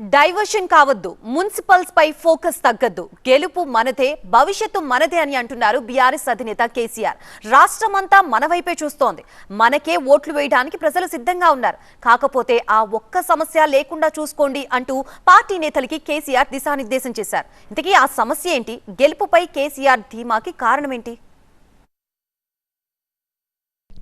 Diversion కావద్దు, municipals పై focus తగ్గద్దు, గెలుపు మనదే, భవిష్యత్తు మనదే అని అంటున్నారు బీఆర్ఎస్ అధినేత కేసీఆర్. రాష్ట్రమంతా మన వైపే చూస్తోంది. మనకే ఓట్లు వేయడానికి ప్రజలు సిద్ధంగా ఉన్నారు. కాకపోతే ఆ ఒక్క సమస్య లేకుండా చూసుకోండి అంటూ పార్టీ నేతలకి కేసీఆర్ దిశానిర్దేశం చేశారు. ఇంతకీ ఆ సమస్య ఏంటి? గెలుపుపై కేసీఆర్ ధీమాకి కారణం ఏంటి?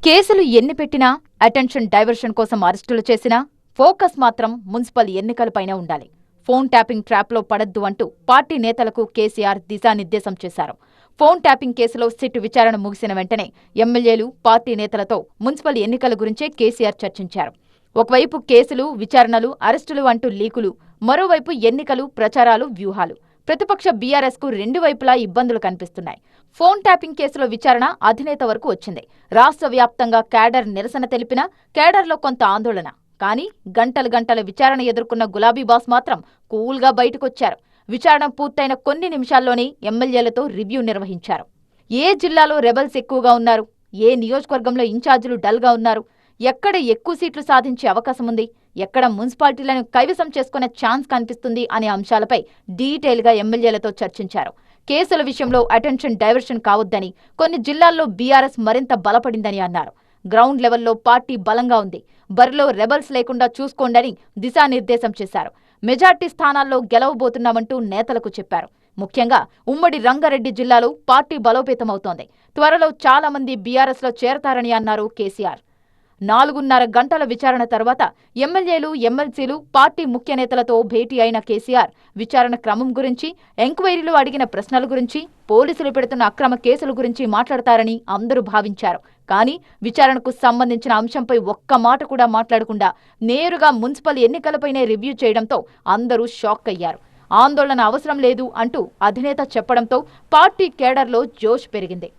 కేసులు ఎన్ని పెట్టినా, అటెన్షన్ డైవర్షన్ కోసం అరెస్టులు చేసినా ఫోకస్ మాత్రం మున్సిపల్ ఎన్నికలపైనే ఉండాలి. ఫోన్ ట్యాపింగ్ ట్రాప్లో పడద్దు అంటూ పార్టీ నేతలకు కేసీఆర్ దిశానిర్దేశం చేశారు. ఫోన్ ట్యాపింగ్ కేసులో సిట్ విచారణ ముగిసిన వెంటనే ఎమ్మెల్యేలు, పార్టీ నేతలతో మున్సిపల్ ఎన్నికల గురించే కేసీఆర్ చర్చించారు. ఒకవైపు కేసులు, విచారణలు, అరెస్టులు అంటూ లీకులు, మరోవైపు ఎన్నికలు, ప్రచారాలు, వ్యూహాలు. ప్రతిపక్ష బీఆర్ఎస్ కు రెండు వైపులా ఇబ్బందులు కనిపిస్తున్నాయి. ఫోన్ ట్యాపింగ్ కేసులో విచారణ అధినేత వరకు వచ్చింది. రాష్ట్ర వ్యాప్తంగా కేడర్ నిరసన తెలిపినా కేడర్లో కొంత ఆందోళన. కానీ గంటల విచారణ ఎదుర్కొన్న గులాబీ బాస్ మాత్రం కూల్గా బయటకొచ్చారు. విచారణ పూర్తయిన కొన్ని నిమిషాల్లోనే ఎమ్మెల్యేలతో రివ్యూ నిర్వహించారు. ఏ జిల్లాలో రెబల్స్ ఎక్కువగా ఉన్నారు, ఏ నియోజకవర్గంలో ఇన్ఛార్జీలు డల్గా ఉన్నారు, ఎక్కడ ఎక్కువ సీట్లు సాధించే అవకాశం ఉంది, ఎక్కడ మున్సిపాలిటీలను కైవసం చేసుకునే ఛాన్స్ కనిపిస్తుంది అనే అంశాలపై డీటెయిల్గా ఎమ్మెల్యేలతో చర్చించారు. కేసుల విషయంలో అటెన్షన్ డైవర్షన్ కావద్దని, కొన్ని జిల్లాల్లో బీఆర్ఎస్ మరింత బలపడిందని అన్నారు. గ్రౌండ్ లెవెల్లో పార్టీ బలంగా ఉంది, బరిలో రెబల్స్ లేకుండా చూసుకోండని దిశానిర్దేశం చేశారు. మెజార్టీ స్థానాల్లో గెలవబోతున్నామంటూ నేతలకు చెప్పారు. ముఖ్యంగా ఉమ్మడి రంగారెడ్డి జిల్లాలో పార్టీ బలోపేతమవుతోంది. త్వరలో చాలా మంది బీఆర్ఎస్లో చేరతారని అన్నారు కేసీఆర్. 4.5 గంటల విచారణ తర్వాత ఎమ్మెల్యేలు, ఎమ్మెల్సీలు, పార్టీ ముఖ్య నేతలతో భేటీ అయిన కేసీఆర్ విచారణ క్రమం గురించి, ఎంక్వైరీలో అడిగిన ప్రశ్నల గురించి, పోలీసులు పెడుతున్న అక్రమ కేసుల గురించి మాట్లాడతారని అందరూ భావించారు. కానీ విచారణకు సంబంధించిన అంశంపై ఒక్క మాట కూడా మాట్లాడకుండా నేరుగా మున్సిపల్ ఎన్నికలపైనే రివ్యూ చేయడంతో అందరూ షాక్ అయ్యారు. ఆందోళన అవసరం లేదు అంటూ అధినేత చెప్పడంతో పార్టీ కేడర్లో జోష్ పెరిగింది.